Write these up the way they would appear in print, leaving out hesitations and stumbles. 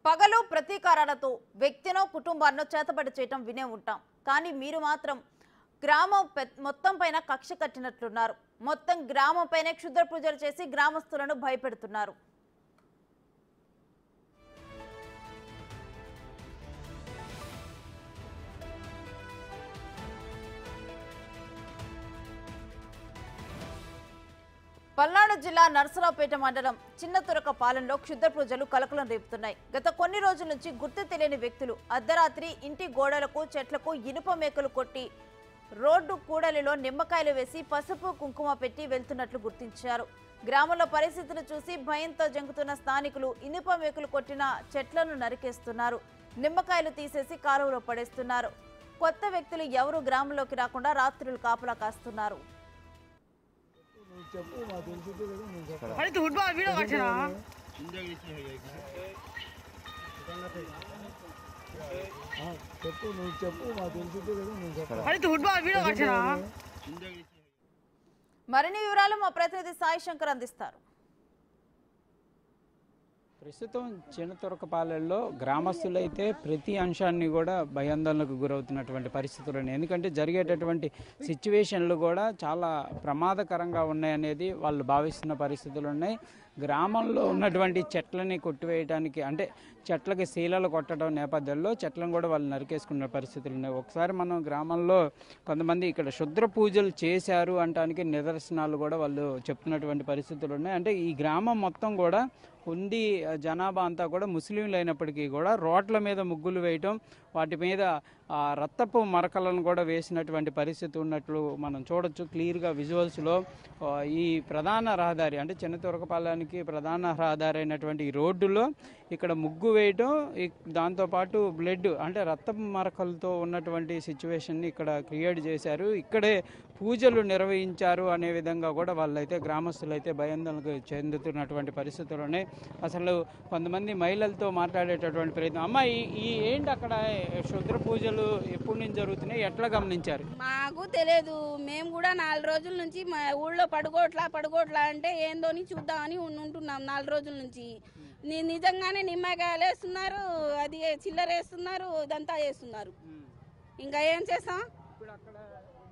పగలు ప్రతీకారాలతో వ్యక్తినో కుటుంబాన్నో చేతబడి చేయటం వినే ఉంటాం. కానీ మీరు మాత్రం గ్రామం మొత్తం పైన కక్ష కట్టినట్లున్నారు. మొత్తం గ్రామం పైన క్షుద్ర పూజలు చేసి గ్రామస్తులను భయపెడుతున్నారు. పల్నాడు జిల్లా నర్సరావుపేట మండలం చిన్నతురకపాలెంలో క్షుద్ర పూజలు కలకలం రేపుతున్నాయి. గత కొన్ని రోజుల నుంచి గుర్తు తెలియని వ్యక్తులు అర్ధరాత్రి ఇంటి గోడలకు చెట్లకు ఇనుప మేకలు కొట్టి రోడ్డు కూడలిలో నిమ్మకాయలు వేసి పసుపు కుంకుమ పెట్టి వెళ్తున్నట్లు గుర్తించారు. గ్రామంలో పరిస్థితులు చూసి భయంతో జంకుతున్న స్థానికులు ఇనుప మేకలు కొట్టిన చెట్లను నరికేస్తున్నారు. నిమ్మకాయలు తీసేసి కాలువలో పడేస్తున్నారు. కొత్త వ్యక్తులు ఎవరు గ్రామంలోకి రాకుండా రాత్రులు కాపలా కాస్తున్నారు. మరిన్ని వివరాలు మా ప్రతినిధి సాయి శంకర్ అందిస్తారు. ప్రస్తుతం చిన్నతురకపాలెంలో గ్రామస్తులైతే ప్రతి అంశాన్ని కూడా భయాందోళనకు గురవుతున్నటువంటి పరిస్థితులు ఉన్నాయి. ఎందుకంటే జరిగేటటువంటి సిచ్యువేషన్లు కూడా చాలా ప్రమాదకరంగా ఉన్నాయనేది వాళ్ళు భావిస్తున్న పరిస్థితులు ఉన్నాయి. గ్రామంలో ఉన్నటువంటి చెట్లని కొట్టివేయడానికి అంటే చెట్లకి శీలలు కొట్టడం నేపథ్యంలో చెట్లను కూడా వాళ్ళు నరికేసుకున్న పరిస్థితులు ఉన్నాయి. ఒకసారి మనం గ్రామంలో కొంతమంది ఇక్కడ క్షుద్ర పూజలు చేశారు అనడానికి నిదర్శనాలు కూడా వాళ్ళు చెప్తున్నటువంటి పరిస్థితులు ఉన్నాయి. అంటే ఈ గ్రామం మొత్తం కూడా ఉంది జనాభా అంతా కూడా ముస్లింలు అయినప్పటికీ కూడా రోడ్ల మీద ముగ్గులు వేయటం, వాటి మీద రక్తపు మరకలను కూడా వేసినటువంటి పరిస్థితి ఉన్నట్లు మనం చూడొచ్చు క్లియర్గా విజువల్స్లో. ఈ ప్రధాన రహదారి అంటే చిన్నతురకపాలెంకి ప్రధాన రహదారి అయినటువంటి ఈ రోడ్డులో ఇక్కడ ముగ్గు వేయటం, దాంతోపాటు బ్లడ్ అంటే రక్తపు మరకలతో ఉన్నటువంటి సిచ్యువేషన్ని ఇక్కడ క్రియేట్ చేశారు. ఇక్కడే పూజలు నిర్వహించారు అనే విధంగా కూడా వాళ్ళైతే గ్రామస్తులైతే భయాందోళనకు చెందుతున్నటువంటి పరిస్థితులు ఉన్నాయి. అసలు కొంతమంది మహిళలతో మాట్లాడేటటువంటి ప్రయత్నం. అమ్మ ఈ ఏంటి అక్కడ క్షుద్ర పూజలు ఎప్పటి నుంచి జరుగుతున్నాయి, ఎట్లా గమనించారు? మాకు తెలియదు. మేము కూడా 4 రోజుల నుంచి మా ఊళ్ళో పడుకోట్లా అంటే ఏందోని చూద్దామని ఉంటున్నాం 4 రోజుల నుంచి. నిజంగానే నిమ్మకాయలు వేస్తున్నారు, అది చిల్లర వేస్తున్నారు, ఇదంతా వేస్తున్నారు. ఇంకా ఏం చేస్తాం? ఇప్పుడు అక్కడ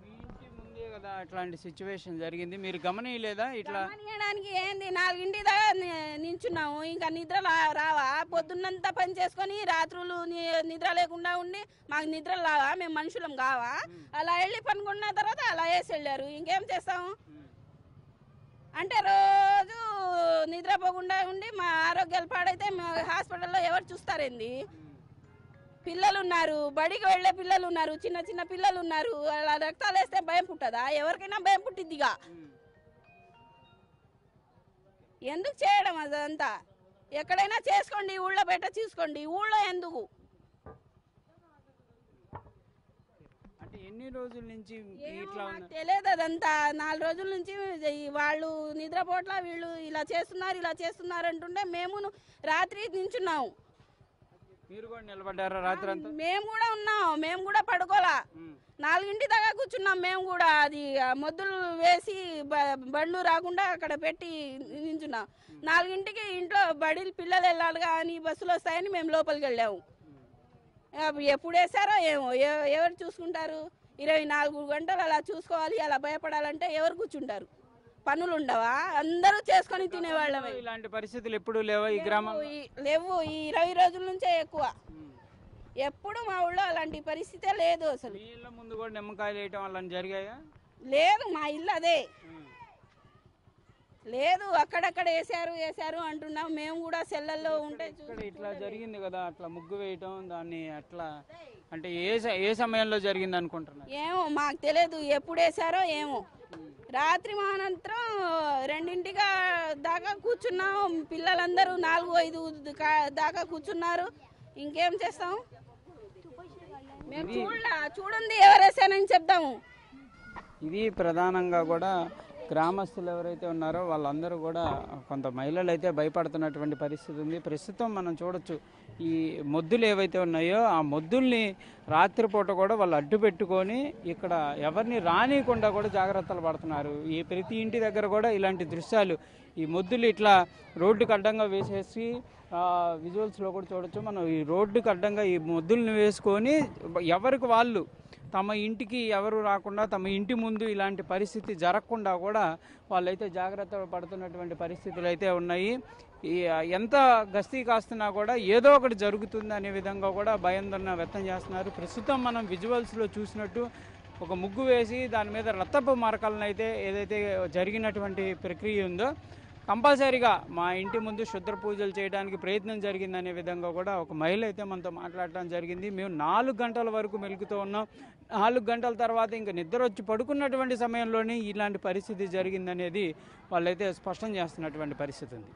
మీ ఇంటి ముందే కదా అట్లాంటి సిచ్యువేషన్ జరిగింది, మీరు గమనించలేదా? ఇట్లా గమనించడానికి ఏంది 4 దాకా నించున్నాము. ఇంకా నిద్ర రావా? పొద్దున్నంతా పని చేసుకొని రాత్రులు నిద్ర లేకుండా ఉండి మాకు నిద్ర రావా? మేము మనుషులం కావా? అలా వెళ్ళి పనుకున్న తర్వాత అలా వేసి వెళ్ళారు. ఇంకేం చేస్తాము? అంటే రోజు నిద్రపోకుండా ఉండి మా ఆరోగ్యాలు పాడైతే మా హాస్పిటల్లో ఎవరు చూస్తారేంది? పిల్లలు ఉన్నారు, బడికి వెళ్ళే పిల్లలు ఉన్నారు, చిన్న చిన్న పిల్లలు ఉన్నారు. అలా రక్తాలు వేస్తే భయం పుట్టదా? ఎవరికైనా భయం పుట్టిద్దిగా. ఎందుకు చేయడం అదంతా? ఎక్కడైనా చేసుకోండి, ఊళ్ళో బయట చూసుకోండి, ఊళ్ళో ఎందుకు? ఎన్ని రోజుల నుంచి తెలియదు అదంతా. 4 రోజుల నుంచి వాళ్ళు నిద్రపోట్ల వీళ్ళు ఇలా చేస్తున్నారు అంటుంటే మేము రాత్రి నించున్నాము. మీరు కూడా నిలబడ్డారా రాత్రి అంతా? మేము కూడా ఉన్నాం, మేము కూడా పడుకోలా. 4 దాకా కూర్చున్నాం మేము కూడా. అది మొద్దులు వేసి బండ్లు రాకుండా అక్కడ పెట్టి నించున్నాం. 4కి ఇంట్లో బడి పిల్లలు వెళ్ళాలి కానీ బస్సులు వస్తాయని మేము లోపలికి వెళ్ళాము. ఎప్పుడు వేసారో ఏమో, ఎవరు చూసుకుంటారు? 24 గంటలు అలా చూసుకోవాలి, అలా భయపడాలంటే ఎవరు కూర్చుంటారు? పనులు ఉండవా? అందరూ చేసుకొని తినేవాళ్ళమే. ఇలాంటి పరిస్థితులు ఎప్పుడు లేవా ఈ గ్రామం? లేవు. ఈ 20 రోజుల నుంచే ఎక్కువ. ఎప్పుడు మా ఊళ్ళో అలాంటి పరిస్థితే లేదు అసలు. ఇళ్ళ ముందు కూడా నిమ్మకాయలు వేయటం అలా జరిగాయా? లేదు, మా ఇల్లు అదే లేదు. అక్కడక్కడ వేసారు అంటున్నాం. మేము కూడా సెల్లల్లో ఉంటే ఇట్లా జరిగింది కదా, అట్లా ముగ్గు వేయటం దాన్ని అట్లా అంటే ఏ సమయంలో జరిగింది అనుకుంటున్నారు? ఏమో మాకు తెలియదు, ఎప్పుడు వేసారో ఏమో. రాత్రి మానంతరం 2 దాకా కూర్చున్నాం. పిల్లలందరూ 4-5 దాకా కూర్చున్నారు. ఇంకేం చేస్తాం? మేము చూడండి ఎవరేసానని చెప్తాము. ఇది ప్రధానంగా కూడా గ్రామస్తులు ఎవరైతే ఉన్నారో వాళ్ళందరూ కూడా కొంత మహిళలు అయితే భయపడుతున్నటువంటి పరిస్థితి ఉంది. ప్రస్తుతం మనం చూడొచ్చు ఈ మొద్దులు ఏవైతే ఉన్నాయో ఆ మొద్దుల్ని రాత్రిపూట కూడా వాళ్ళు అడ్డు పెట్టుకొని ఇక్కడ ఎవరిని రానియకుండా కూడా జాగ్రత్తలు పడుతున్నారు. ఈ ప్రతి ఇంటి దగ్గర కూడా ఇలాంటి దృశ్యాలు ఈ మొద్దులు ఇట్లా రోడ్డుకు అడ్డంగా వేసేసి విజువల్స్లో కూడా చూడొచ్చు మనం. ఈ రోడ్డుకు అడ్డంగా ఈ మొద్దుల్ని వేసుకొని ఎవరికి వాళ్ళు తమ ఇంటికి ఎవరు రాకుండా తమ ఇంటి ముందు ఇలాంటి పరిస్థితి జరగకుండా కూడా వాళ్ళైతే జాగ్రత్త పడుతున్నటువంటి పరిస్థితులు అయితే ఉన్నాయి. ఎంత గస్తీ కాస్తున్నా కూడా ఏదో ఒకటి జరుగుతుంది అనే విధంగా కూడా భయాందోళన వ్యక్తం చేస్తున్నారు. ప్రస్తుతం మనం విజువల్స్లో చూసినట్టు ఒక ముగ్గు వేసి దాని మీద రక్తపు మరకలను అయితే ఏదైతే జరిగినటువంటి ప్రక్రియ ఉందో కంపల్సరీగా మా ఇంటి ముందు శుద్ర పూజలు చేయడానికి ప్రయత్నం జరిగిందనే విధంగా కూడా ఒక మహిళ అయితే మనతో మాట్లాడటం జరిగింది. మేము 4 గంటల వరకు మెలుగుతూ ఉన్నాం. 4 గంటల తర్వాత ఇంకా నిద్ర వచ్చి పడుకున్నటువంటి సమయంలోనే ఇలాంటి పరిస్థితి జరిగిందనేది వాళ్ళైతే స్పష్టం చేస్తున్నటువంటి పరిస్థితి ఉంది.